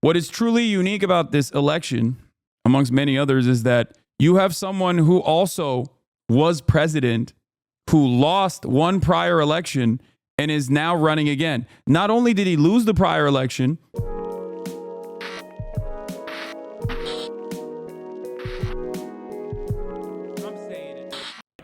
What is truly unique about this election, amongst many others, is that you have someone who also was president, who lost one prior election and is now running again. Not only did he lose the prior election,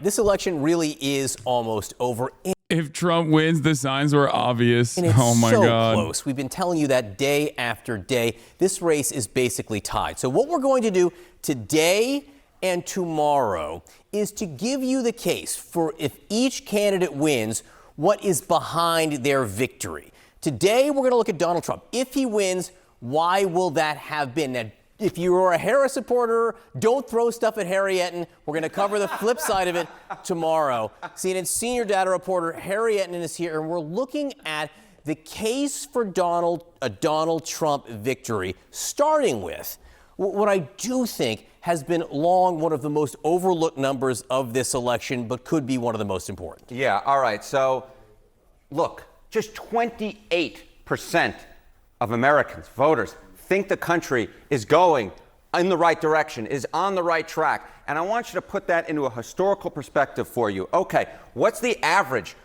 this election really is almost over. If Trump wins, the signs were obvious. And it's oh my so God. Close. We've been telling you that day after day. This race is basically tied. So what we're going to do today and tomorrow is to give you the case for if each candidate wins, what is behind their victory. Today, we're going to look at Donald Trump. If he wins, why will that have been? Now, if you're a Harris supporter, don't throw stuff at Harry Etten. We're going to cover the flip side of it tomorrow. CNN senior data reporter Harry Etten is here, and we're looking at the case for a Donald Trump victory, starting with what I do think has been long one of the most overlooked numbers of this election, but could be one of the most important. Yeah, all right. So, look, just 28% of Americans, voters, think the country is going in the right direction, is on the right track. And I want you to put that into a historical perspective for you. Okay, what's the average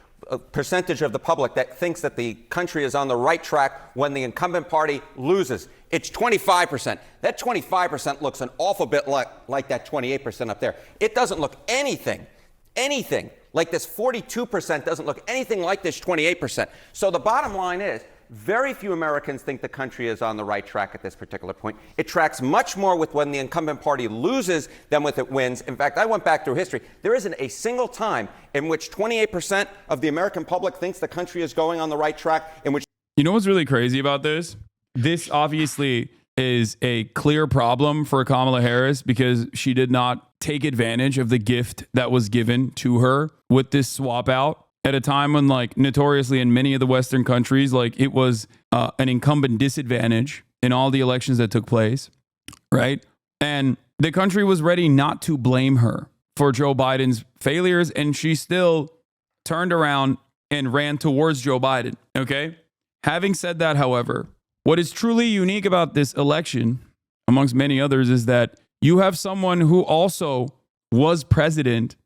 percentage of the public that thinks that the country is on the right track when the incumbent party loses? It's 25%. That 25% looks an awful bit like that 28% up there. It doesn't look anything like this 42% doesn't look anything like this 28%. So the bottom line is, very few Americans think the country is on the right track at this particular point. It tracks much more with when the incumbent party loses than with it wins. In fact, I went back through history. There isn't a single time in which 28% of the American public thinks the country is going on the right track, in which... You know what's really crazy about this? This obviously is a clear problem for Kamala Harris because she did not take advantage of the gift that was given to her with this swap out at a time when, like, notoriously in many of the Western countries, like, it was an incumbent disadvantage in all the elections that took place, right? And the country was ready not to blame her for Joe Biden's failures, and she still turned around and ran towards Joe Biden, okay? Having said that, however, what is truly unique about this election, amongst many others, is that you have someone who also was president,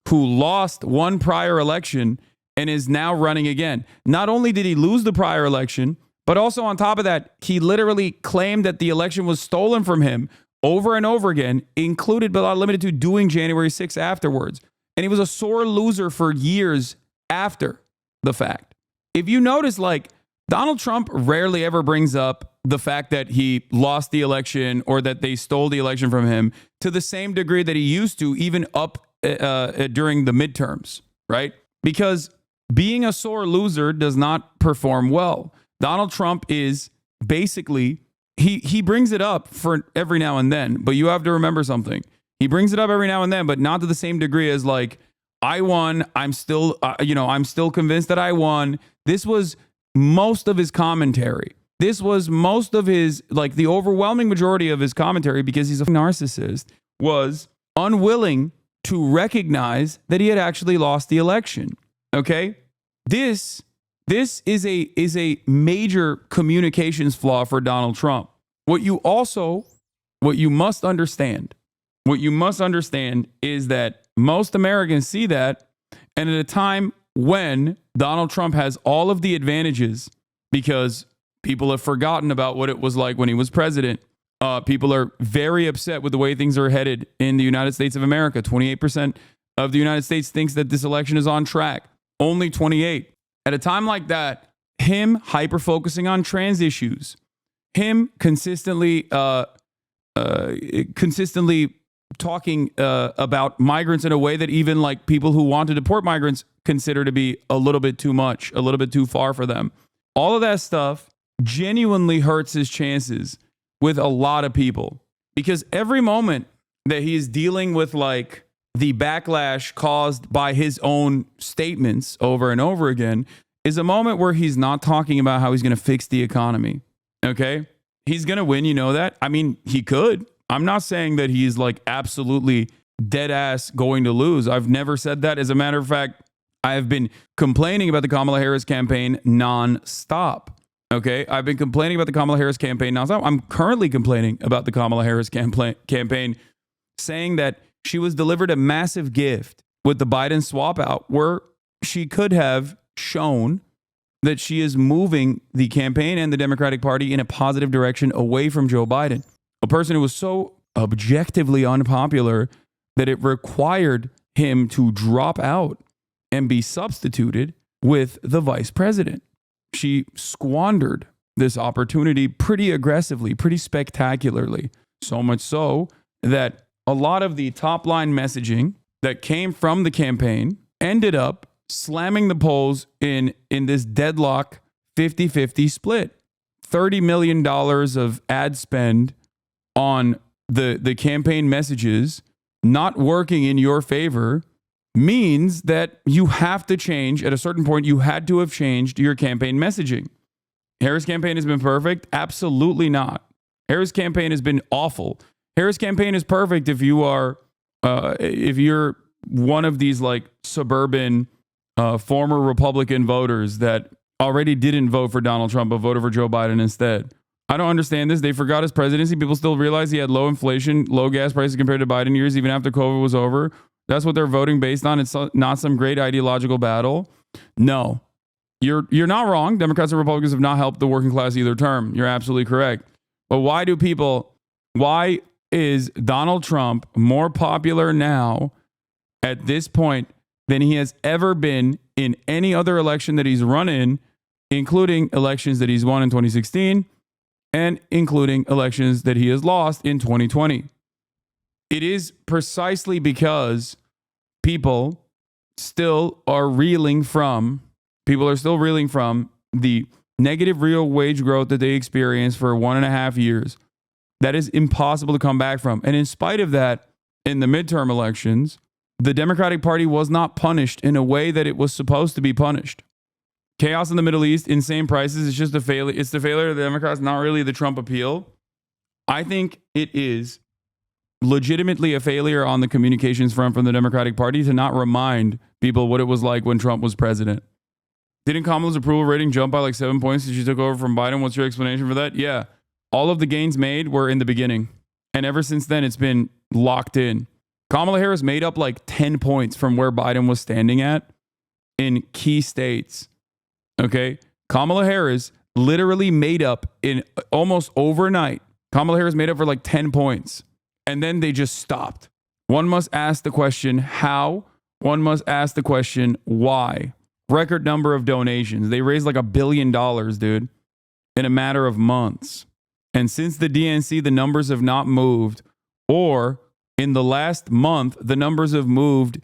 who lost one prior election and is now running again. Not only did he lose the prior election, but also on top of that, he literally claimed that the election was stolen from him over and over again, included but not limited to doing January 6th afterwards. And he was a sore loser for years after the fact. If you notice, like, Donald Trump rarely ever brings up the fact that he lost the election or that they stole the election from him to the same degree that he used to, even up during the midterms, right? Because being a sore loser does not perform well. Donald Trump is basically, he brings it up for every now and then, but you have to remember something. He brings it up every now and then, but not to the same degree as, like, I won. I'm still, I'm still convinced that I won. This was most of his commentary. This was most of his, like, the overwhelming majority of his commentary, because he's a narcissist, was unwilling to recognize that he had actually lost the election. Okay? This is a major communications flaw for Donald Trump. What you must understand is that most Americans see that, and at a time when Donald Trump has all of the advantages, because people have forgotten about what it was like when he was president. People are very upset with the way things are headed in the United States of America. 28% of the United States thinks that this election is on track. Only 28. At a time like that, him hyper-focusing on trans issues, him consistently talking about migrants in a way that even, like, people who want to deport migrants consider to be a little bit too much, a little bit too far for them. All of that stuff genuinely hurts his chances with a lot of people, because every moment that he's dealing with, like, the backlash caused by his own statements over and over again is a moment where he's not talking about how he's going to fix the economy. Okay? He's going to win. You know that? I mean, he could. I'm not saying that he's, like, absolutely dead ass going to lose. I've never said that. As a matter of fact, I have been complaining about the Kamala Harris campaign nonstop. Okay, I've been complaining about the Kamala Harris campaign now. I'm currently complaining about the Kamala Harris campaign, saying that she was delivered a massive gift with the Biden swap out, where she could have shown that she is moving the campaign and the Democratic Party in a positive direction away from Joe Biden, a person who was so objectively unpopular that it required him to drop out and be substituted with the vice president. She squandered this opportunity pretty aggressively, pretty spectacularly, so much so that a lot of the top line messaging that came from the campaign ended up slamming the polls in this deadlock 50-50 split. $30 million of ad spend on the campaign messages not working in your favor means that you have to change. At a certain point, you had to have changed your campaign messaging. Harris' campaign has been perfect? Absolutely not. Harris' campaign has been awful. Harris' campaign is perfect if you're one of these like suburban former Republican voters that already didn't vote for Donald Trump but voted for Joe Biden instead. I don't understand this. They forgot his presidency. People still realize he had low inflation, low gas prices compared to Biden years, even after COVID was over. That's what they're voting based on. It's not some great ideological battle. No, you're not wrong. Democrats and Republicans have not helped the working class either term. You're absolutely correct. But why is Donald Trump more popular now at this point than he has ever been in any other election that he's run in, including elections that he's won in 2016 and including elections that he has lost in 2020? It is precisely because people still are reeling from the negative real wage growth that they experienced for 1.5 years. That is impossible to come back from. And in spite of that, in the midterm elections, the Democratic Party was not punished in a way that it was supposed to be punished. Chaos in the Middle East, insane prices, it's just a failure. It's the failure of the Democrats, not really the Trump appeal. I think it is legitimately a failure on the communications front from the Democratic Party to not remind people what it was like when Trump was president. Didn't Kamala's approval rating jump by like 7 points as she took over from Biden? What's your explanation for that? Yeah. All of the gains made were in the beginning. And ever since then, it's been locked in. Kamala Harris made up like 10 points from where Biden was standing at in key states. Okay. Kamala Harris literally made up in almost overnight. Kamala Harris made up for like 10 points. And then they just stopped. One must ask the question, how? One must ask the question, why? Record number of donations. They raised like $1 billion, dude, in a matter of months. And since the DNC, the numbers have not moved, or in the last month, the numbers have moved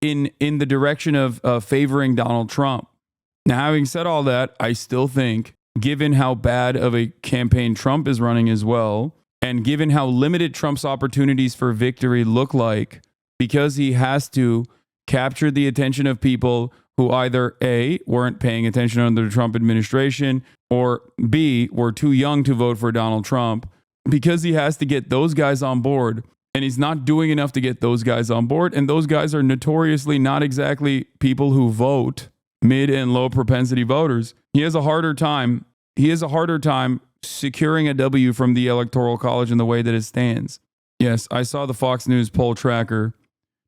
in the direction of favoring Donald Trump. Now, having said all that, I still think, given how bad of a campaign Trump is running as well, and given how limited Trump's opportunities for victory look like, because he has to capture the attention of people who either A, weren't paying attention under the Trump administration, or B, were too young to vote for Donald Trump, because he has to get those guys on board, and he's not doing enough to get those guys on board, and those guys are notoriously not exactly people who vote, mid and low propensity voters. He has a harder time securing a W from the Electoral College in the way that it stands. Yes, I saw the Fox News poll tracker.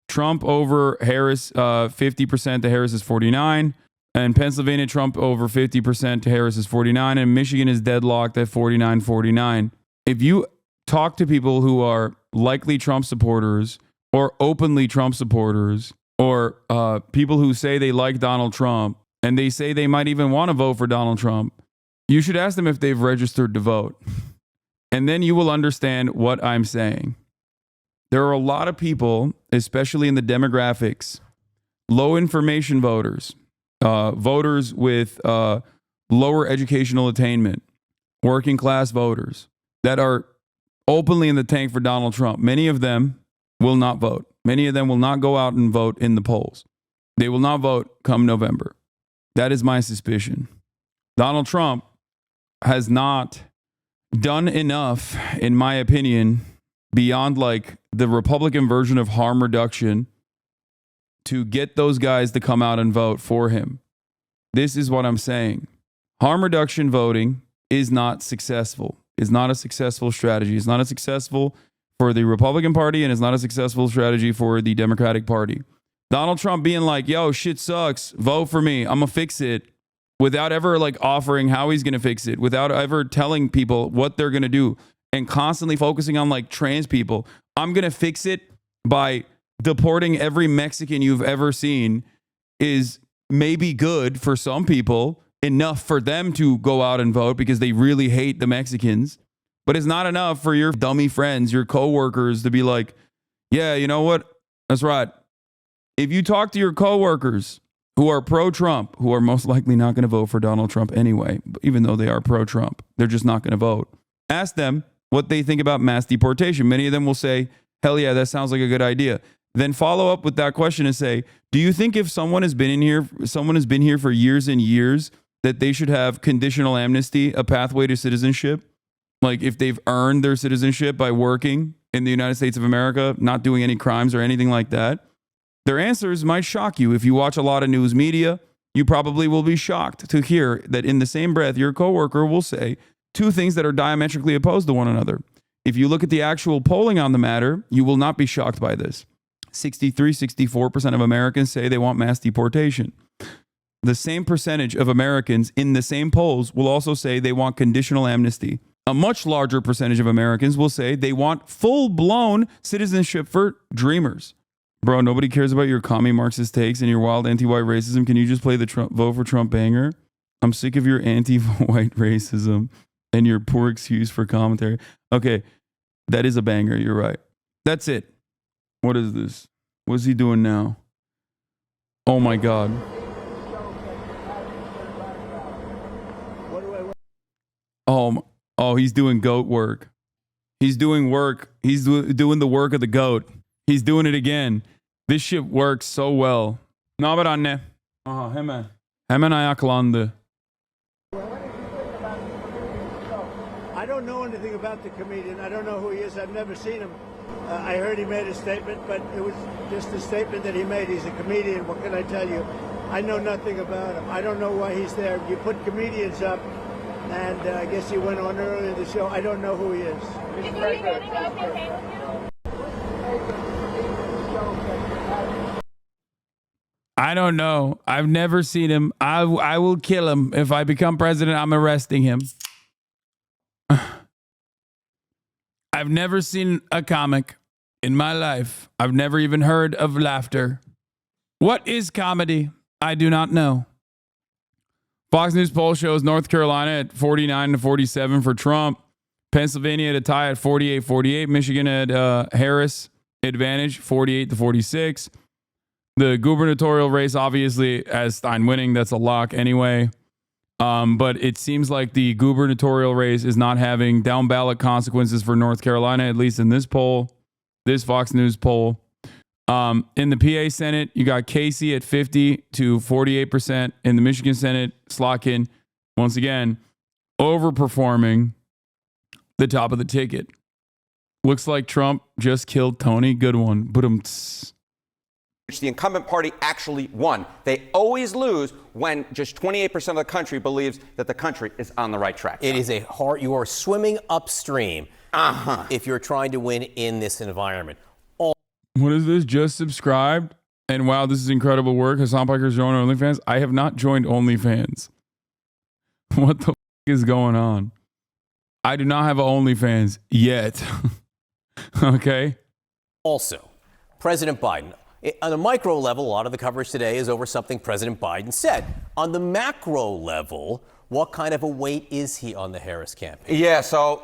Trump over Harris, 50% to Harris is 49. And Pennsylvania, Trump over 50% to Harris is 49. And Michigan is deadlocked at 49-49. If you talk to people who are likely Trump supporters or openly Trump supporters or people who say they like Donald Trump and they say they might even want to vote for Donald Trump, you should ask them if they've registered to vote. And then you will understand what I'm saying. There are a lot of people, especially in the demographics, low information voters, voters with lower educational attainment, working class voters that are openly in the tank for Donald Trump. Many of them will not vote. Many of them will not go out and vote in the polls. They will not vote come November. That is my suspicion. Donald Trump has not done enough, in my opinion, beyond like the Republican version of harm reduction to get those guys to come out and vote for him. This is what I'm saying. Harm reduction voting is not successful. It's not a successful strategy. It's not a successful for the Republican Party, and it's not a successful strategy for the Democratic Party. Donald Trump being like, yo, shit sucks, vote for me, I'm gonna fix it, without ever like offering how he's gonna fix it, without ever telling people what they're gonna do, and constantly focusing on like trans people. I'm gonna fix it by deporting every Mexican you've ever seen is maybe good for some people, enough for them to go out and vote because they really hate the Mexicans. But it's not enough for your dummy friends, your coworkers to be like, yeah, you know what? That's right. If you talk to your coworkers who are pro-Trump, who are most likely not going to vote for Donald Trump anyway, even though they are pro-Trump, they're just not going to vote. Ask them what they think about mass deportation. Many of them will say, hell yeah, that sounds like a good idea. Then follow up with that question and say, do you think if someone has been here for years and years, that they should have conditional amnesty, a pathway to citizenship? Like if they've earned their citizenship by working in the United States of America, not doing any crimes or anything like that? Their answers might shock you. If you watch a lot of news media, you probably will be shocked to hear that in the same breath, your coworker will say two things that are diametrically opposed to one another. If you look at the actual polling on the matter, you will not be shocked by this. 64% of Americans say they want mass deportation. The same percentage of Americans in the same polls will also say they want conditional amnesty. A much larger percentage of Americans will say they want full-blown citizenship for dreamers. Bro, nobody cares about your commie Marxist takes and your wild anti-white racism. Can you just play the vote for Trump banger? I'm sick of your anti-white racism and your poor excuse for commentary. Okay, that is a banger. You're right. That's it. What is this? What's he doing now? Oh my God. Oh, he's doing goat work. He's doing work. He's doing the work of the goat. He's doing it again. This shit works so well. Ne haber anne? Aha, hemen. Hemen ayaklandı. I don't know anything about the comedian. I don't know who he is. I've never seen him. I heard he made a statement, but it was just a statement that he made. He's a comedian. What can I tell you? I know nothing about him. I don't know why he's there. You put comedians up, and I guess he went on earlier in the show. I don't know who he is. I don't know. I've never seen him. I will kill him. If I become president, I'm arresting him. I've never seen a comic in my life. I've never even heard of laughter. What is comedy? I do not know. Fox News poll shows North Carolina at 49-47 for Trump. Pennsylvania at a tie at 48-48. Michigan at Harris advantage 48-46. The gubernatorial race, obviously, as Stein winning, that's a lock anyway. But it seems like the gubernatorial race is not having down ballot consequences for North Carolina, at least in this poll, this Fox News poll. In the PA Senate, you got Casey at 50-48%. In the Michigan Senate, Slotkin, once again, overperforming the top of the ticket. Looks like Trump just killed Tony. Good one. Which the incumbent party actually won. They always lose when just 28% of the country believes that the country is on the right track. It is you are swimming upstream if you're trying to win in this environment. What is this? Just subscribed? And wow, this is incredible work. Hasan Piker's joined OnlyFans. I have not joined OnlyFans. What the is going on? I do not have an OnlyFans yet. Okay. Also, President Biden. On the micro level, a lot of the coverage today is over something President Biden said. On the macro level, what kind of a weight is he on the Harris campaign? Yeah, so,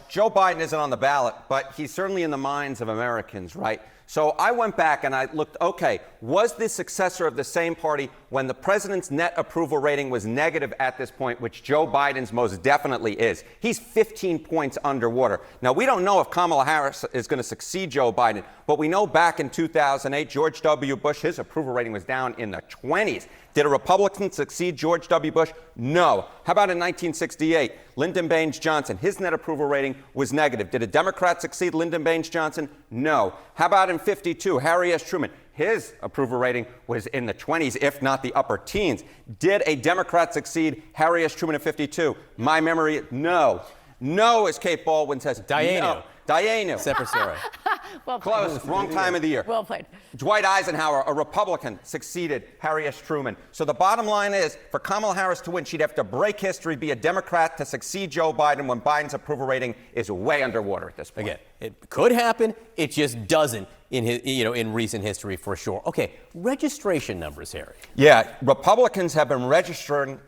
Joe Biden isn't on the ballot, but he's certainly in the minds of Americans, right? So I went back and I looked, okay, was the successor of the same party when the president's net approval rating was negative at this point, which Joe Biden's most definitely is? He's 15 points underwater. Now, we don't know if Kamala Harris is going to succeed Joe Biden, but we know back in 2008, George W. Bush, his approval rating was down in the 20s. Did a Republican succeed George W. Bush? No. How about in 1968? Lyndon Baines Johnson, his net approval rating was negative. Did a Democrat succeed Lyndon Baines Johnson? No. How about in 52? Harry S. Truman, his approval rating was in the 20s, if not the upper teens. Did a Democrat succeed Harry S. Truman at 52? My memory, no. No, as Kate Baldwin says. Dianu. No. Dianu. Separate story. Well played. Close. Wrong time of the year. Well played. Dwight Eisenhower, a Republican, succeeded Harry S. Truman. So the bottom line is, for Kamala Harris to win, she'd have to break history, be a Democrat to succeed Joe Biden when Biden's approval rating is way underwater at this point. Again, it could happen. It just doesn't in recent history for sure. Okay, registration numbers, Harry. Yeah, Republicans have been registering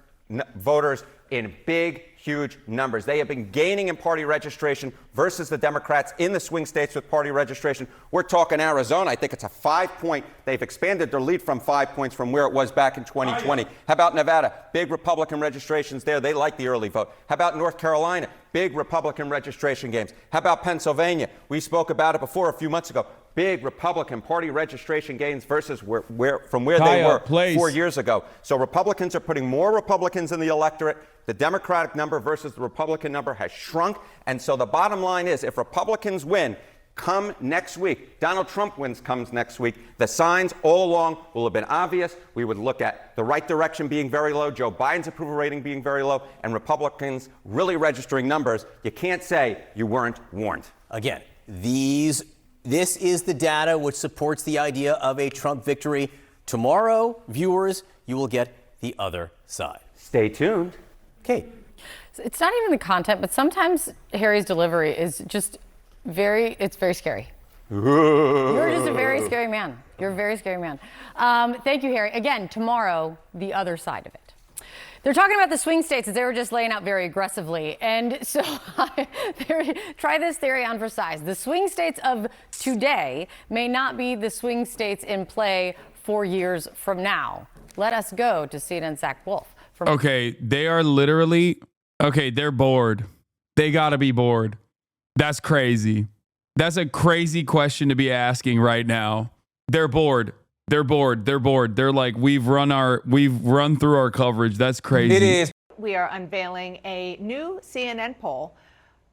voters in big, huge numbers. They have been gaining in party registration versus the Democrats in the swing states with party registration. We're talking Arizona. I think it's a 5-point. They've expanded their lead from 5 points from where it was back in 2020. How about Nevada? Big Republican registrations there. They like the early vote. How about North Carolina? Big Republican registration games. How about Pennsylvania? We spoke about it before a few months ago. Big Republican party registration gains versus where they were 4 years ago. So Republicans are putting more Republicans in the electorate. The Democratic number versus the Republican number has shrunk. And so the bottom line is, if Republicans win, come next week, Donald Trump comes next week, the signs all along will have been obvious. We would look at the right direction being very low, Joe Biden's approval rating being very low, and Republicans really registering numbers. You can't say you weren't warned. Again, this is the data which supports the idea of a Trump victory. Tomorrow, viewers, you will get the other side. Stay tuned. Kate. It's not even the content, but sometimes Harry's delivery is just it's very scary. You're just a very scary man. You're a very scary man. Thank you, Harry. Again, tomorrow, the other side of it. They're talking about the swing states as they were just laying out very aggressively. And so try this theory on for size. The swing states of today may not be the swing states in play 4 years from now. Let us go to CNN Zach Wolf. Okay, they are literally, they're bored. They got to be bored. That's crazy. That's a crazy question to be asking right now. They're bored. They're bored. They're bored. They're like, we've run through our coverage. That's crazy. It is. We are unveiling a new CNN poll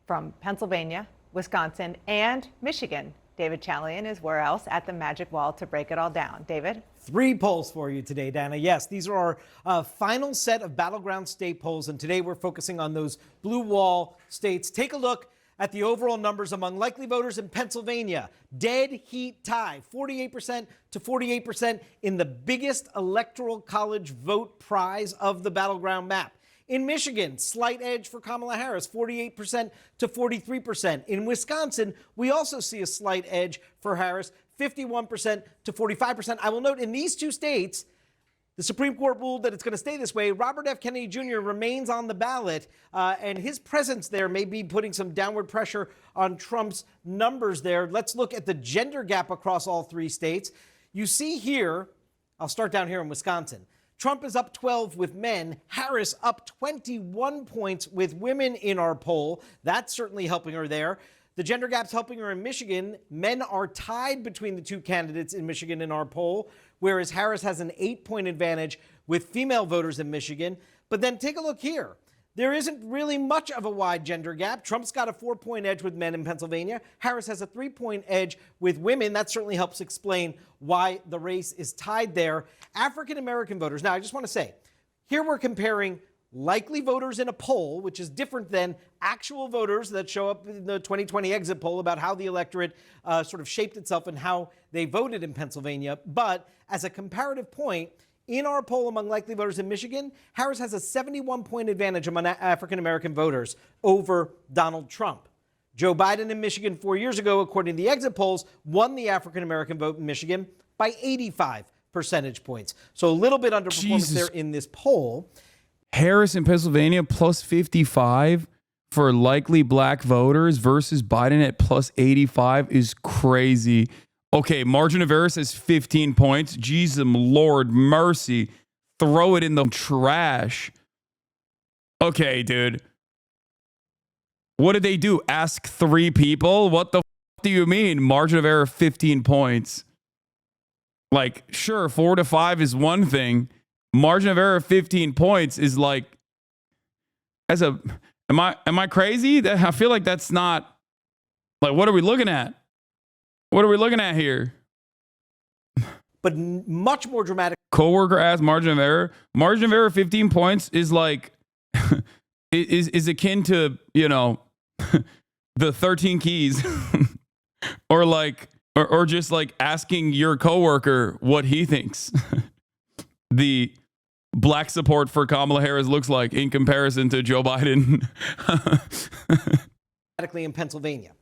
from Pennsylvania, Wisconsin, and Michigan. David Chalian is where else at the Magic Wall to break it all down. David? 3 polls for you today, Dana. Yes, these are our final set of battleground state polls, and today we're focusing on those blue wall states. Take a look at the overall numbers among likely voters in Pennsylvania. Dead heat tie, 48% to 48% in the biggest electoral college vote prize of the battleground map. In Michigan, slight edge for Kamala Harris, 48% to 43%. In Wisconsin, we also see a slight edge for Harris, 51% to 45%. I will note in these 2 states, the Supreme Court ruled that it's going to stay this way. Robert F. Kennedy Jr. remains on the ballot, and his presence there may be putting some downward pressure on Trump's numbers there. Let's look at the gender gap across all 3 states. You see here, I'll start down here in Wisconsin. Trump is up 12 with men. Harris up 21 points with women in our poll. That's certainly helping her there. The gender gap's helping her in Michigan. Men are tied between the 2 candidates in Michigan in our poll, whereas Harris has an 8-point advantage with female voters in Michigan. But then take a look here. There isn't really much of a wide gender gap. Trump's got a 4-point edge with men in Pennsylvania. Harris has a 3-point edge with women. That certainly helps explain why the race is tied there. African-American voters. Now, I just want to say, here we're comparing likely voters in a poll, which is different than actual voters that show up in the 2020 exit poll about how the electorate sort of shaped itself and how they voted in Pennsylvania. But as a comparative point, in our poll among likely voters in Michigan, Harris has a 71-point advantage among African-American voters over Donald Trump. Joe Biden in Michigan 4 years ago, according to the exit polls, won the African-American vote in Michigan by 85 percentage points. So a little bit underperformance there in this poll. Harris in Pennsylvania plus 55 for likely black voters versus Biden at plus 85 is crazy. Okay, margin of error says 15 points. Jesus, Lord mercy. Throw it in the trash. Okay, dude. What did they do? Ask 3 people? What the do you mean? Margin of error 15 points. Like, sure, 4 to 5 is one thing. Margin of error 15 points is like, am I crazy? I feel like that's not, like, what are we looking at? What are we looking at here? but much more dramatic. Coworker asked margin of error. Margin of error 15 points is like is akin to, you know, the 13 keys or just like asking your coworker what he thinks the black support for Kamala Harris looks like in comparison to Joe Biden. In Pennsylvania.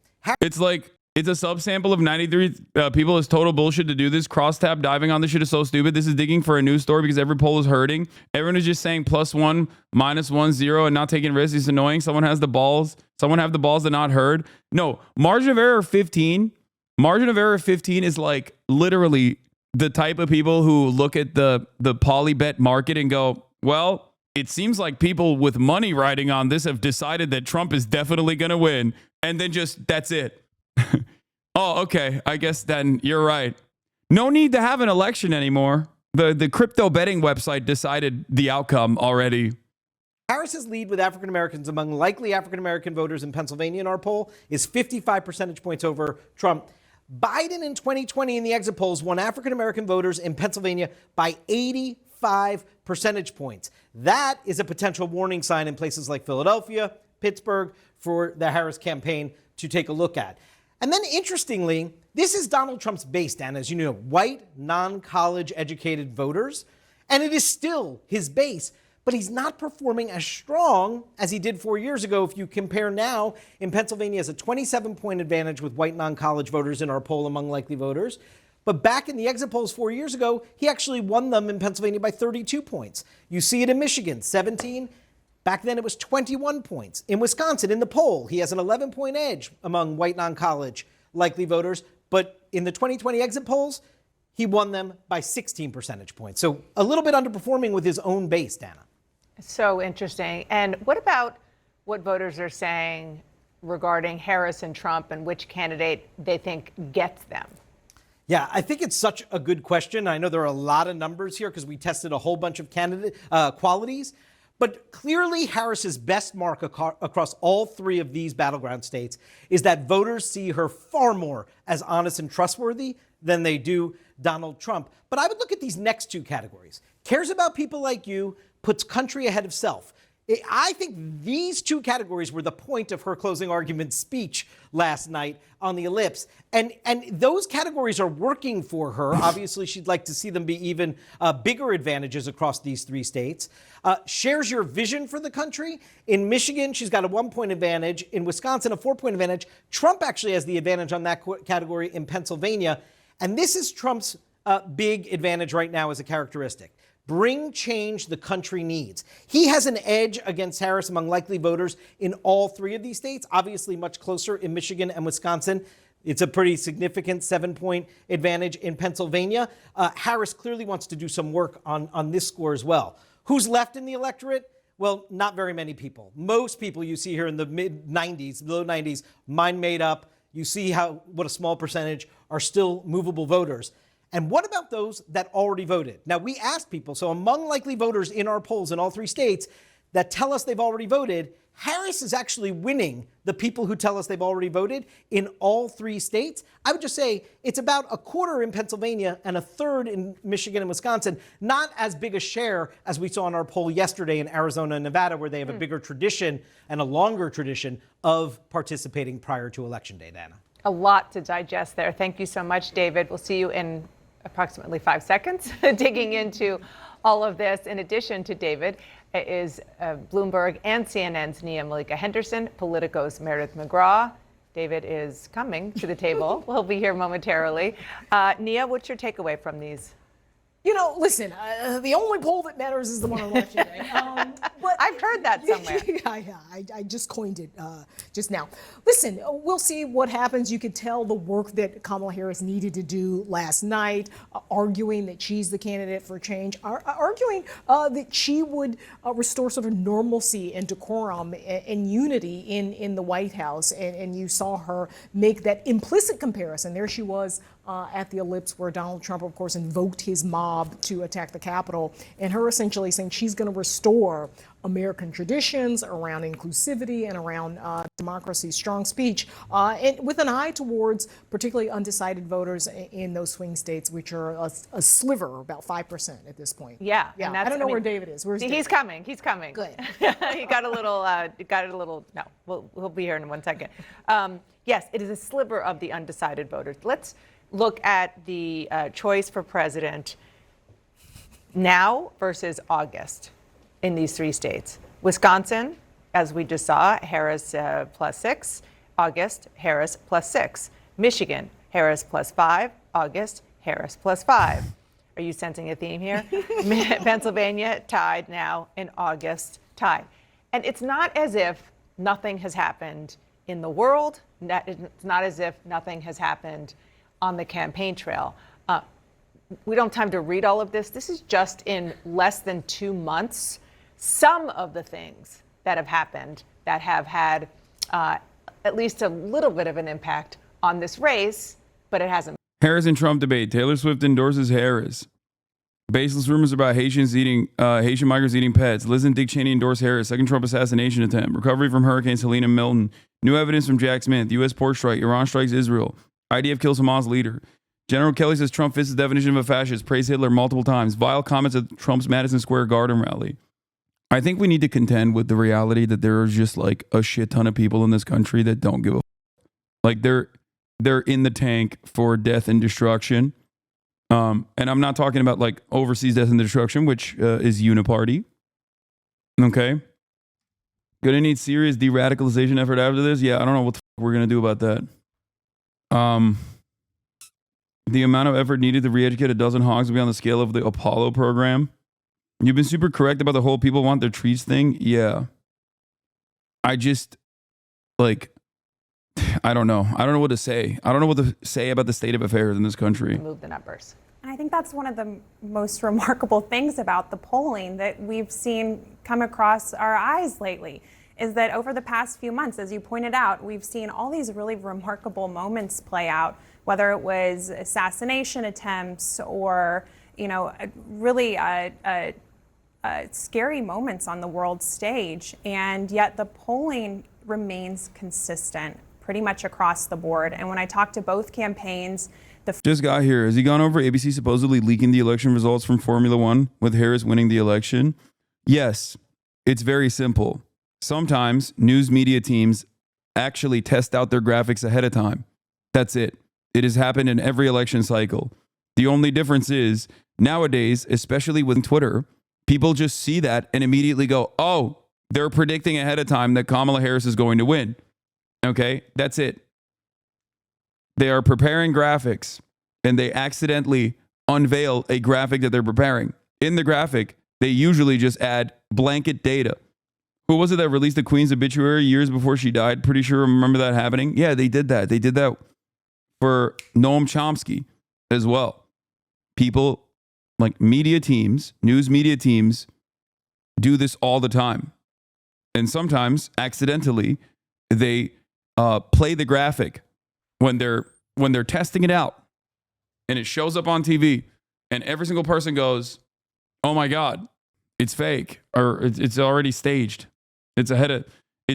It's like, it's a subsample of 93 people. It's total bullshit to do this. Crosstab diving on this shit is so stupid. This is digging for a news story because every poll is hurting. Everyone is just saying +1, -1, 0, and not taking risks. It's annoying. Someone has the balls. Someone have the balls that not heard. No, margin of error 15. Margin of error 15 is like literally the type of people who look at the Polybet market and go, well, it seems like people with money riding on this have decided that Trump is definitely going to win. And then just, that's it. Oh, okay. I guess then you're right. No need to have an election anymore. The crypto betting website decided the outcome already. Harris's lead with African Americans among likely African American voters in Pennsylvania in our poll is 55 percentage points over Trump. Biden in 2020 in the exit polls won African American voters in Pennsylvania by 85 percentage points. That is a potential warning sign in places like Philadelphia, Pittsburgh, for the Harris campaign to take a look at. And then interestingly, this is Donald Trump's base, Dan, as you know, white, non-college educated voters. And it is still his base, but he's not performing as strong as he did 4 years ago. If you compare now, in Pennsylvania, has a 27-point advantage with white non-college voters in our poll among likely voters. But back in the exit polls 4 years ago, he actually won them in Pennsylvania by 32 points. You see it in Michigan, 17. Back then it was 21 points. In Wisconsin, in the poll, he has an 11-point edge among white non-college likely voters. But in the 2020 exit polls, he won them by 16 percentage points. So a little bit underperforming with his own base, Dana. So interesting. And what about what voters are saying regarding Harris and Trump and which candidate they think gets them? Yeah, I think it's such a good question. I know there are a lot of numbers here because we tested a whole bunch of candidate qualities. But clearly, Harris's best mark across all three of these battleground states is that voters see her far more as honest and trustworthy than they do Donald Trump. But I would look at these next two categories. Cares about people like you, puts country ahead of self. I think these two categories were the point of her closing argument speech last night on the Ellipse. And those categories are working for her. Obviously, she'd like to see them be even bigger advantages across these three states. Shares your vision for the country. In Michigan, she's got a 1-point advantage. In Wisconsin, a 4-point advantage. Trump actually has the advantage on that category in Pennsylvania. And this is Trump's big advantage right now as a characteristic. Bring change the country needs. He has an edge against Harris among likely voters in all three of these states, obviously much closer in Michigan and Wisconsin. It's a pretty significant 7-point advantage in Pennsylvania. Harris clearly wants to do some work on this score as well. Who's left in the electorate? Well, not very many people. Most people you see here in the mid-90s, low 90s, mind made up. You see what a small percentage are still movable voters. And what about those that already voted? Now, we asked people, so among likely voters in our polls in all three states that tell us they've already voted, Harris is actually winning the people who tell us they've already voted in all three states. I would just say it's about a quarter in Pennsylvania and a third in Michigan and Wisconsin. Not as big a share as we saw in our poll yesterday in Arizona and Nevada, where they have a bigger tradition and a longer tradition of participating prior to Election Day, Dana. A lot to digest there. Thank you so much, David. We'll see you in approximately 5 seconds digging into all of this. In addition to David is Bloomberg and CNN's Nia Malika Henderson, Politico's Meredith McGraw. David is coming to the table. We'll be here momentarily. Nia, what's your takeaway from these? You know, listen, the only poll that matters is the one on Election Day. But I've heard that somewhere. Yeah, I just coined it just now. Listen, we'll see what happens. You could tell the work that Kamala Harris needed to do last night, arguing that she's the candidate for change, arguing that she would restore sort of normalcy and decorum and unity in the White House. And you saw her make that implicit comparison. There she was at the Ellipse, where Donald Trump, of course, invoked his mob to attack the Capitol, and her essentially saying she's going to restore American traditions around inclusivity and around democracy, strong speech, and with an eye towards particularly undecided voters in those swing states, which are a sliver, about 5% at this point. Yeah, yeah. and I don't know where David is. Where's David? He's coming. He's coming. Good. He got a little. No, we'll be here in 1 second. Yes, it is a sliver of the undecided voters. Let's look at the choice for president now versus August in these 3 states. Wisconsin, as we just saw, Harris +6. August, Harris +6. Michigan, Harris +5. August, Harris +5. Are you sensing a theme here? Pennsylvania tied now, in August tied. And it's not as if nothing has happened in the world. It's not as if nothing has happened on the campaign trail. We don't have time to read all of this. This is just in less than 2 months, some of the things that have happened that have had at least a little bit of an impact on this race, but it hasn't. Harris and Trump debate. Taylor Swift endorses Harris. Baseless rumors about Haitian migrants eating pets. Liz and Dick Cheney endorse Harris. Second Trump assassination attempt. Recovery from Hurricanes Helene and Milton. New evidence from Jack Smith. U.S. port strike. Iran strikes Israel. IDF kills Hamas leader. General Kelly says Trump fits the definition of a fascist. Praise Hitler multiple times. Vile comments at Trump's Madison Square Garden rally. I think we need to contend with the reality that there are just like a shit ton of people in this country that don't give a like they're in the tank for death and destruction. And I'm not talking about like overseas death and destruction, which is uniparty. Okay. Gonna need serious de-radicalization effort after this. Yeah, I don't know what the fuck we're gonna do about that. The amount of effort needed to re-educate a dozen hogs will be on the scale of the Apollo program. You've been super correct about the whole people want their trees thing. Yeah. I just like I don't know. I don't know what to say. I don't know what to say about the state of affairs in this country. Move the numbers. And I think that's one of the most remarkable things about the polling that we've seen come across our eyes lately is that over the past few months, as you pointed out, we've seen all these really remarkable moments play out, whether it was assassination attempts or, you know, really scary moments on the world stage. And yet the polling remains consistent pretty much across the board. And when I talk to both campaigns, just got here. Has he gone over ABC supposedly leaking the election results from Formula One with Harris winning the election? Yes, it's very simple. Sometimes news media teams actually test out their graphics ahead of time. That's it. It has happened in every election cycle. The only difference is nowadays, especially with Twitter, people just see that and immediately go, oh, they're predicting ahead of time that Kamala Harris is going to win. Okay, that's it. They are preparing graphics and they accidentally unveil a graphic that they're preparing. In the graphic, they usually just add blanket data. Who was it that released the Queen's obituary years before she died? Pretty sure I remember that happening. Yeah, they did that. They did that for Noam Chomsky as well. People like media teams, news media teams do this all the time. And sometimes accidentally they play the graphic when they're testing it out and it shows up on TV and every single person goes, oh my God, it's fake or it's already staged. It's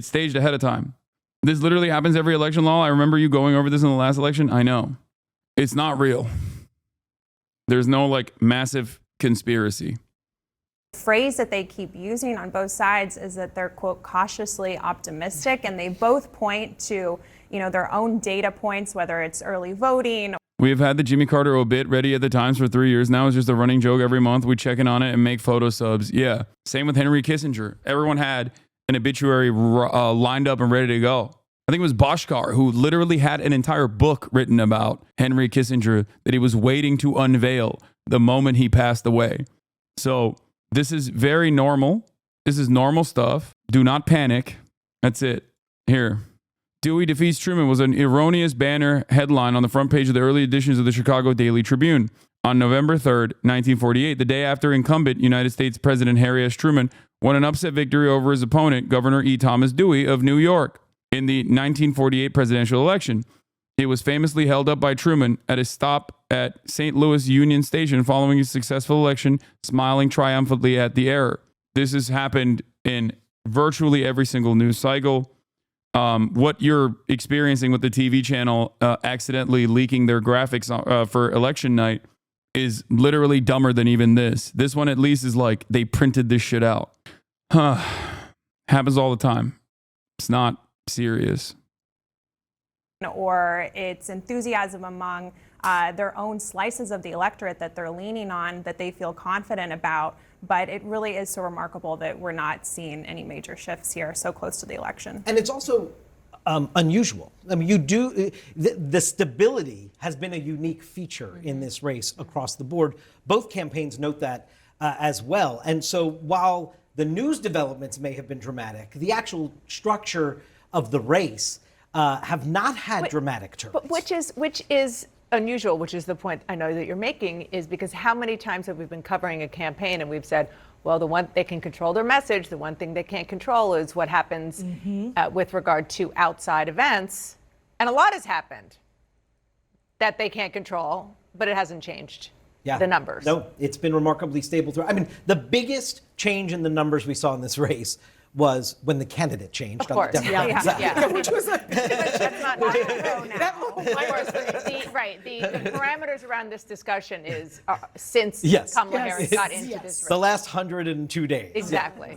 staged ahead of time. This literally happens every election law. I remember you going over this in the last election. I know. It's not real. There's no like massive conspiracy. Phrase that they keep using on both sides is that they're, quote, cautiously optimistic, and they both point to, you know, their own data points, whether it's early voting. We have had the Jimmy Carter obit ready at the Times for 3 years now. It's just a running joke every month. We check in on it and make photo subs. Yeah. Same with Henry Kissinger. Everyone had an obituary lined up and ready to go. I think it was Boschkar who literally had an entire book written about Henry Kissinger that he was waiting to unveil the moment he passed away. So this is very normal. This is normal stuff. Do not panic. That's it. Here. Dewey defeats Truman was an erroneous banner headline on the front page of the early editions of the Chicago Daily Tribune. On November 3rd, 1948, the day after incumbent United States President Harry S. Truman won an upset victory over his opponent, Governor E. Thomas Dewey of New York, in the 1948 presidential election. It was famously held up by Truman at a stop at St. Louis Union Station following his successful election, smiling triumphantly at the error. This has happened in virtually every single news cycle. What you're experiencing with the TV channel accidentally leaking their graphics for election night is literally dumber than even this. This one at least is like they printed this shit out. Happens all the time. It's not serious. Or it's enthusiasm among their own slices of the electorate that they're leaning on, that they feel confident about. But it really is so remarkable that we're not seeing any major shifts here so close to the election. And it's also unusual. I mean, the stability has been a unique feature in this race across the board. Both campaigns note that as well. And so while the news developments may have been dramatic, the actual structure of the race have not had dramatic turns. But which is unusual, which is the point I know that you're making, is because how many times have we been covering a campaign and we've said, well, the one they can control their message, the one thing they can't control is what happens with regard to outside events. And a lot has happened that they can't control, but it hasn't changed the numbers. No, it's been remarkably stable throughout. I mean, the biggest change in the numbers we saw in this race was when the candidate changed. Of course, on the Democratic side. Which was That's not true now. Of course, the parameters around this discussion is since Kamala Harris got into this race. The last 102 days. Exactly.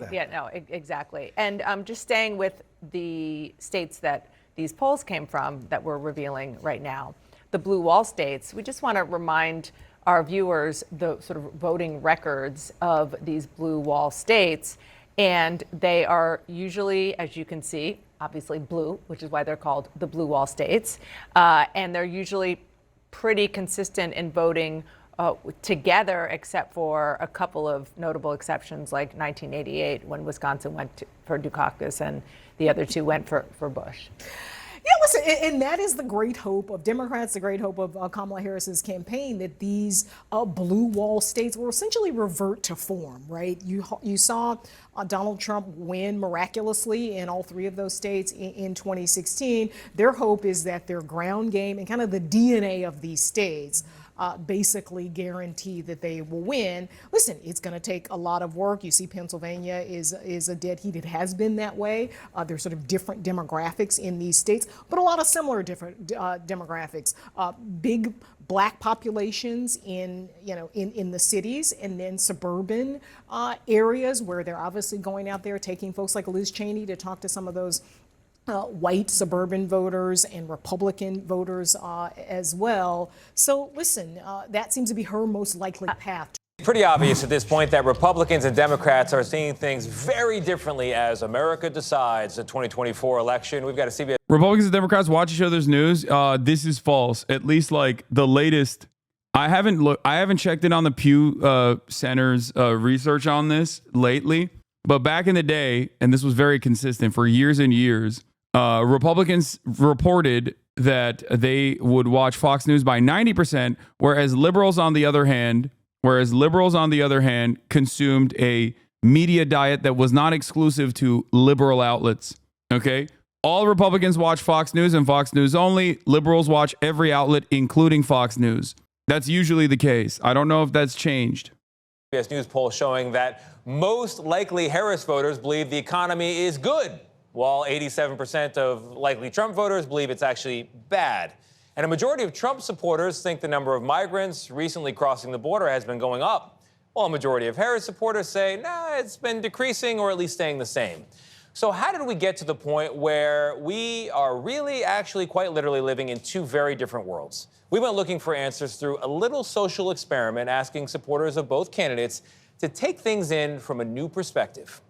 Exactly. And just staying with the states that these polls came from that we're revealing right now, the blue wall states, we just want to remind our viewers the sort of voting records of these blue wall states. And they are usually, as you can see, obviously blue, which is why they're called the blue wall states. And they're usually pretty consistent in voting together, except for a couple of notable exceptions, like 1988, when Wisconsin went for Dukakis and the other two went for Bush. Yeah, listen, and that is the great hope of Democrats, the great hope of Kamala Harris's campaign, that these blue wall states will essentially revert to form, right? You saw Donald Trump win miraculously in all three of those states in 2016. Their hope is that their ground game and kind of the DNA of these states basically guarantee that they will win. Listen, it's going to take a lot of work. You see, Pennsylvania is a dead heat. It has been that way. There's sort of different demographics in these states, but a lot of similar different demographics. Big black populations in the cities, and then suburban areas where they're obviously going out there taking folks like Liz Cheney to talk to some of those white suburban voters and Republican voters as well. So listen, that seems to be her most likely path. Pretty obvious at this point that Republicans and Democrats are seeing things very differently as America decides the 2024 election. We've got a CBS. Republicans and Democrats watch each other's news. This is false. At least like the latest. I haven't checked in on the Pew Center's research on this lately. But back in the day, and this was very consistent for years and years, Republicans reported that they would watch Fox News by 90%, whereas liberals on the other hand consumed a media diet that was not exclusive to liberal outlets. Okay? All Republicans watch Fox News and Fox News only. Liberals watch every outlet, including Fox News. That's usually the case. I don't know if that's changed. CBS News poll showing that most likely Harris voters believe the economy is good, while 87% of likely Trump voters believe it's actually bad. And a majority of Trump supporters think the number of migrants recently crossing the border has been going up, while a majority of Harris supporters say, nah, it's been decreasing or at least staying the same. So how did we get to the point where we are really actually quite literally living in two very different worlds? We went looking for answers through a little social experiment, asking supporters of both candidates to take things in from a new perspective.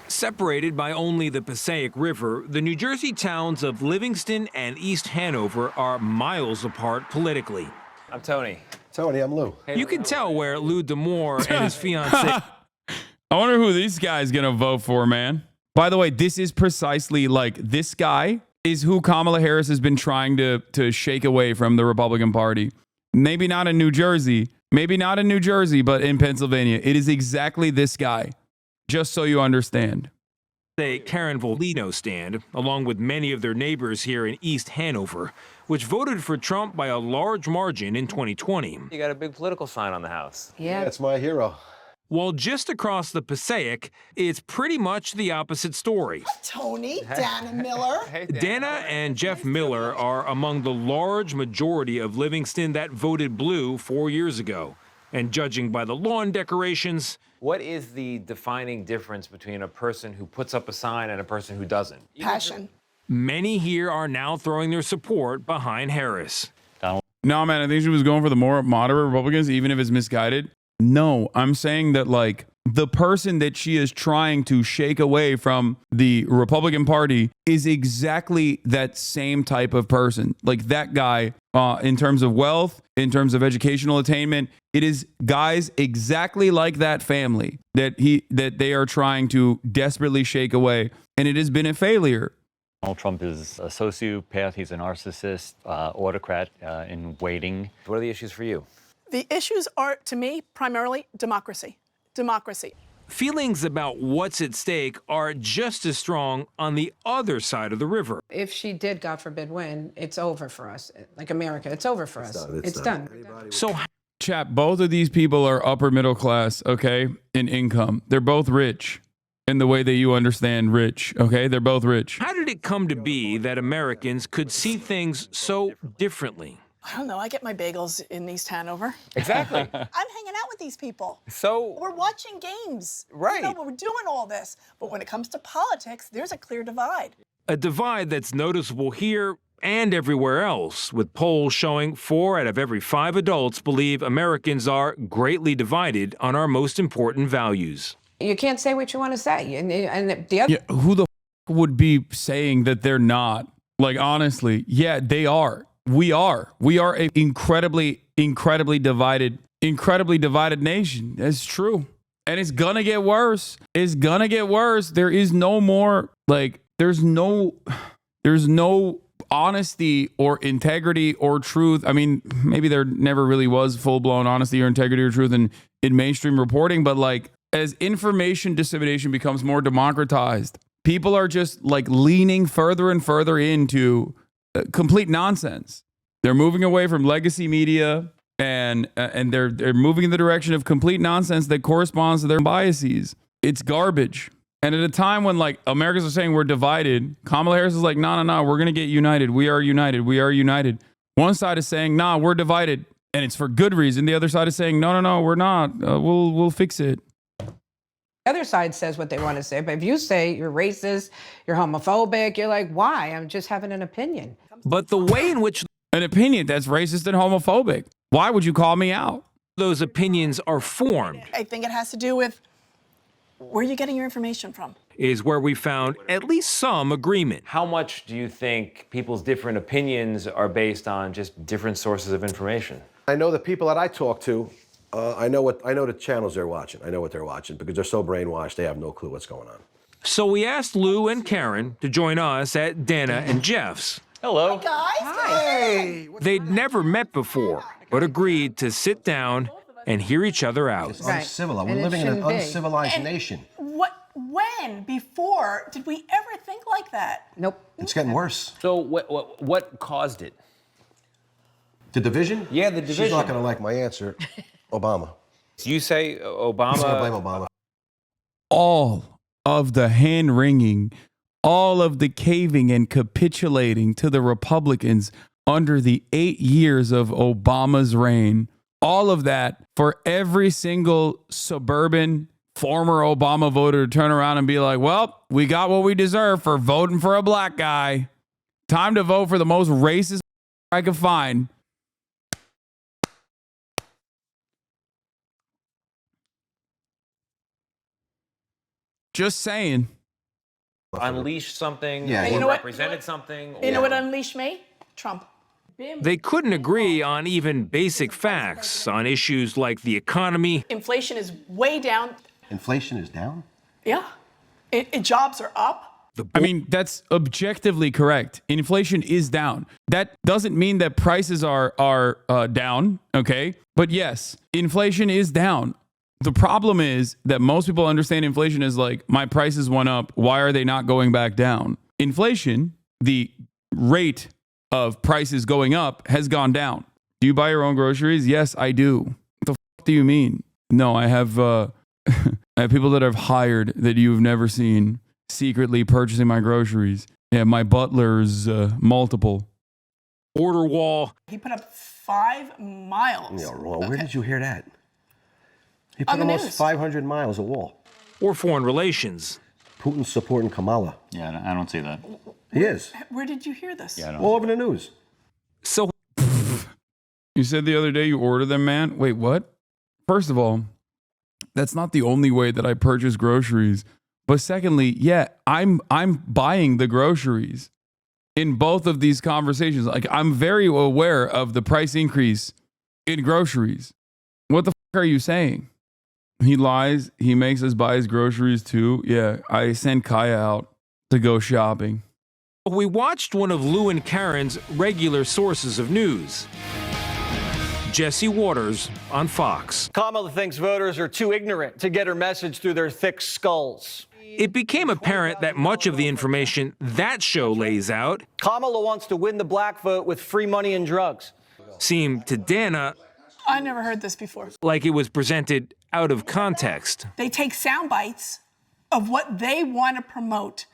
Separated by only the Passaic River, the New Jersey towns of Livingston and East Hanover are miles apart politically. I'm Tony. Tony, I'm Lou. You can tell where Lou D'Amour and his fiancée. I wonder who this guy's going to vote for, man. By the way, this is precisely like this guy is who Kamala Harris has been trying to shake away from the Republican Party. Maybe not in New Jersey, but in Pennsylvania. It is exactly this guy, just so you understand. a Karen Volino stand, along with many of their neighbors here in East Hanover, which voted for Trump by a large margin in 2020. You got a big political sign on the house. Yeah. That's my hero. While just across the Passaic, it's pretty much the opposite story. Tony, Dana Miller. Dana and Jeff Miller are among the large majority of Livingston that voted blue 4 years ago. And judging by the lawn decorations, What is the defining difference between a person who puts up a sign and a person who doesn't? Passion. many here are now throwing their support behind Harris. No, man, I think she was going for the more moderate Republicans, even if it's misguided. No, I'm saying that, like, the person that she is trying to shake away from the Republican Party is exactly that same type of person. Like that guy, in terms of wealth, in terms of educational attainment, it is guys exactly like that family that they are trying to desperately shake away. And it has been a failure. Donald Trump is a sociopath. He's a narcissist, autocrat in waiting. What are the issues for you? The issues are, to me, primarily democracy. Democracy. Feelings about what's at stake are just as strong on the other side of the river. If she did, God forbid, win, it's over for us. Like America, it's over for us. It's done. So, chap, both of these people are upper middle class, okay, in income. They're both rich in the way that you understand rich, okay? They're both rich. How did it come to be that Americans could see things so differently? I don't know. I get my bagels in East Hanover. Exactly. I'm hanging out with these people. So We're watching games. Right. You know, we're doing all this. But when it comes to politics, there's a clear divide. A divide that's noticeable here and everywhere else, with polls showing 4 out of every 5 adults believe Americans are greatly divided on our most important values. You can't say what you want to say. And the other. Yeah, who the would be saying that they're not? Like, honestly, yeah, they are. We are an incredibly divided nation. That's true. And it's gonna get worse. It's gonna get worse. There is no more, like, there's no honesty or integrity or truth. I mean, maybe there never really was full-blown honesty or integrity or truth in mainstream reporting, but like, as information dissemination becomes more democratized, people are just like leaning further and further into complete nonsense. They're moving away from legacy media and they're moving in the direction of complete nonsense that corresponds to their biases. It's garbage. And at a time when like Americans are saying we're divided, Kamala Harris is like, no, we're going to get united. We are united. We are united. One side is saying, nah, we're divided. And it's for good reason. The other side is saying, no, we're not. We'll fix it. The other side says what they want to say, but if you say you're racist, you're homophobic, you're like, why? I'm just having an opinion. But the way in which an opinion that's racist and homophobic, why would you call me out? Those opinions are formed I think it has to do with where you're getting your information from. is where we found at least some agreement. how much do you think people's different opinions are based on just different sources of information? I know the people that I talk to, I know the channels they're watching. I know what they're watching because they're so brainwashed they have no clue what's going on. So we asked Lou and Karen to join us at Dana and Jeff's. Hello. Guys, They'd never met before, but agreed to sit down and hear each other out. It's Right. uncivilized. And We're it living in an shouldn't be. uncivilized nation. when, before, did we ever think like that? Nope. It's getting worse. So what caused it? The division? Yeah, the She's not division. going to like my answer. Obama. You say She's going to blame Obama. Obama. All of the hand wringing, all of the caving and capitulating to the Republicans under the 8 years of Obama's reign, all of that for every single suburban former Obama voter to turn around and be like, well, we got what we deserve for voting for a black guy. Time to vote for the most racist I could find. Just saying. Unleashed something, Yeah, or you know what? represented something. You know what unleashed me? Trump. They couldn't agree on even basic facts on issues like the economy, Inflation is way down. Inflation is down? Yeah. Jobs are up. I mean, that's objectively correct. Inflation is down. That doesn't mean that prices are down, okay? But yes, inflation is down. The problem is that most people understand inflation is like, my prices went up. Why are they not going back down? Inflation, the rate of prices going up, has gone down. Do you buy your own groceries? Yes, I do. What the fuck do you mean? No, I have I have people that I've hired that you've never seen secretly purchasing my groceries. Yeah, my butler's multiple. Border wall. He put up 5 miles. Yeah, well, where did you hear that? He put On the almost news. 500 miles of wall. Or foreign relations. Putin's supporting Kamala. Yeah, I don't see that. He is. Where did you hear this? Yeah, I don't. All over the news. So You said the other day you order them, man. Wait, what? First of all, that's not the only way that I purchase groceries. But secondly, yeah, I'm buying the groceries in both of these conversations. Like, I'm very aware of the price increase in groceries. What the fuck are you saying? He lies. He makes us buy his groceries too. Yeah, I sent Kaya out to go shopping. we watched one of Lou and Karen's regular sources of news. Jesse Waters on Fox. Kamala thinks voters are too ignorant to get her message through their thick skulls. It became apparent that much of the information that show lays out Kamala wants to win the black vote with free money and drugs. seemed to Dana I never heard this before. like it was presented out of context. They take sound bites of what they want to promote.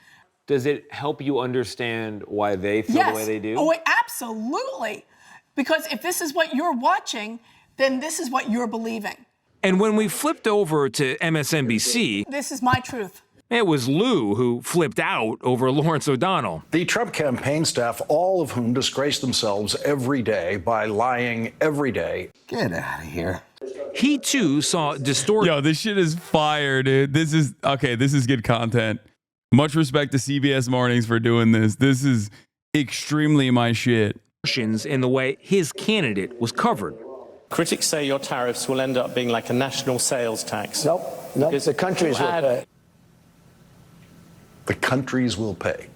Does it help you understand why they feel the way they do? Oh, absolutely. Because if this is what you're watching, then this is what you're believing. And when we flipped over to MSNBC, This is my truth. it was Lou who flipped out over Lawrence O'Donnell. The Trump campaign staff, all of whom disgrace themselves every day by lying every day. Get out of here. He too saw distortions. Yo, this shit is fire, dude. This is good content. Much respect to CBS Mornings for doing this. This is extremely my shit. In the way his candidate was covered. Critics say your tariffs will end up being like a national sales tax. Nope. The countries will pay. The countries will pay.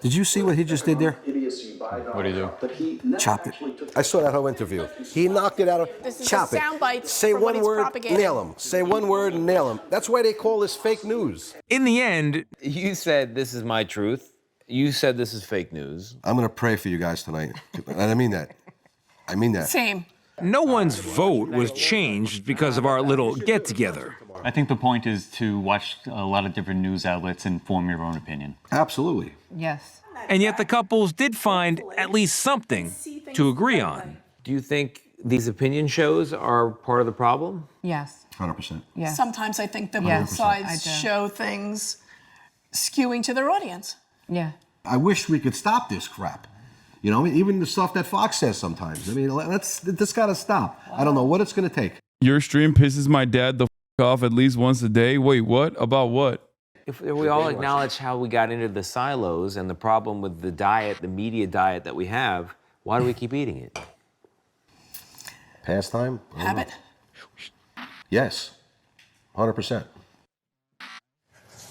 Did you see what he just did there? What do you do? Chop it. I saw that whole interview. He knocked it out of. This is Chop a it. soundbite Say from when one he's word, propagating. nail him. Say one word and nail him. That's why they call this fake news. In the end, You said this is my truth. You said this is fake news. I'm going to pray for you guys tonight. And I mean that. I mean that. Same. no one's vote was changed because of our little get-together. I think the point is to watch a lot of different news outlets and form your own opinion. Absolutely. Yes. And yet the couples did find at least something to agree on. Do you think these opinion shows are part of the problem? Yes. 100%. Yes. Sometimes I think that Yes, both I sides do. show things skewing to their audience. Yeah. I wish we could stop this crap. You know, even the stuff that Fox says sometimes. I mean, this got to stop. I don't know what it's going to take. Your stream pisses my dad the f- off at least once a day. Wait, what? About what? If we all acknowledge how we got into the silos and the problem with the diet, the media diet that we have, why do we keep eating it? Pastime? I don't know. Habit. Yes. 100%.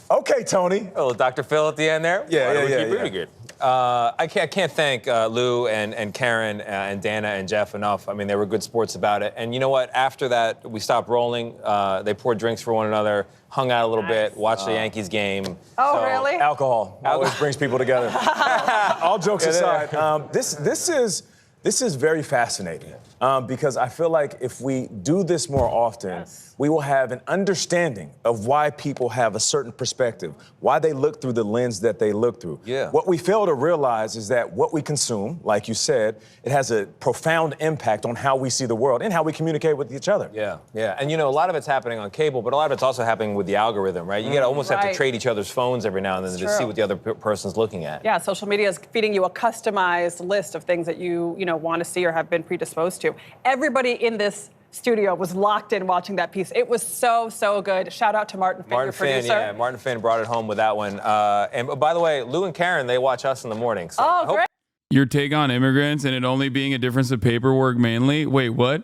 Okay, Tony. Oh, Dr. Phil at the end there? Yeah, Why do we yeah, keep yeah. rooting it? I can't thank Lou and Karen and Dana and Jeff enough. I mean, they were good sports about it. And you know what? After that, we stopped rolling. They poured drinks for one another, hung out a little bit, watched the Yankees game. Oh, really? Alcohol always brings people together. All jokes aside, this is very fascinating because I feel like if we do this more often, we will have an understanding of why people have a certain perspective, why they look through the lens that they look through. Yeah. What we fail to realize is that what we consume, like you said, it has a profound impact on how we see the world and how we communicate with each other. Yeah, yeah. And you know, a lot of it's happening on cable, but a lot of it's also happening with the algorithm, right? You gotta almost have to Right. trade each other's phones every now and then to True. see what the other person's looking at. Yeah, social media is feeding you a customized list of things that you want to see or have been predisposed to. Everybody in this studio was locked in watching that piece. It was so good. Shout out to Martin Finn, Martin your Finn, producer. yeah, Martin Finn brought it home with that one. And by the way, Lou and Karen, they watch us in the morning. So I hope- Great. Your take on immigrants and it only being a difference of paperwork mainly? Wait, what?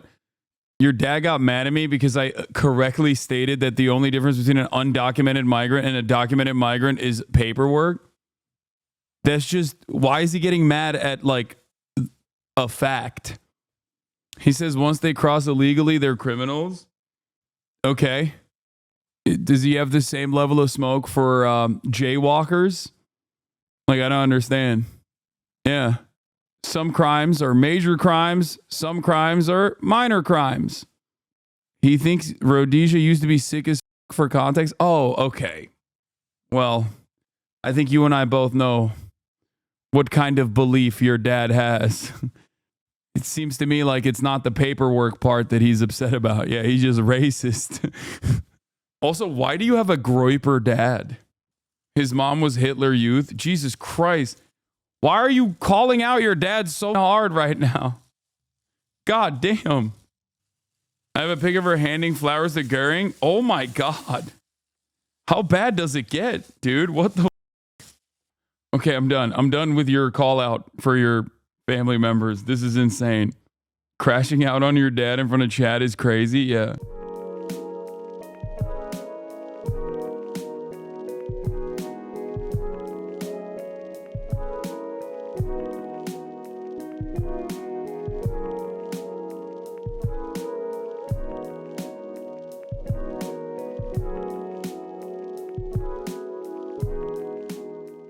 Your dad got mad at me because I correctly stated that the only difference between an undocumented migrant and a documented migrant is paperwork? That's just, why is he getting mad at like a fact? He says once they cross illegally, they're criminals. Okay. Does he have the same level of smoke for jaywalkers? Like, I don't understand. Yeah. Some crimes are major crimes. Some crimes are minor crimes. He thinks Rhodesia used to be sick as for context. Oh, okay. Well, I think you and I both know what kind of belief your dad has. It seems to me like it's not the paperwork part that he's upset about. Yeah, he's just racist. Also, why do you have a Groyper dad? His mom was Hitler Youth. Jesus Christ. Why are you calling out your dad so hard right now? God damn. I have a pic of her handing flowers to Goering. Oh my God. How bad does it get, dude? What the? Okay, I'm done. I'm done with your call out for your family members. This is insane. Crashing out on your dad in front of Chad is crazy. Yeah.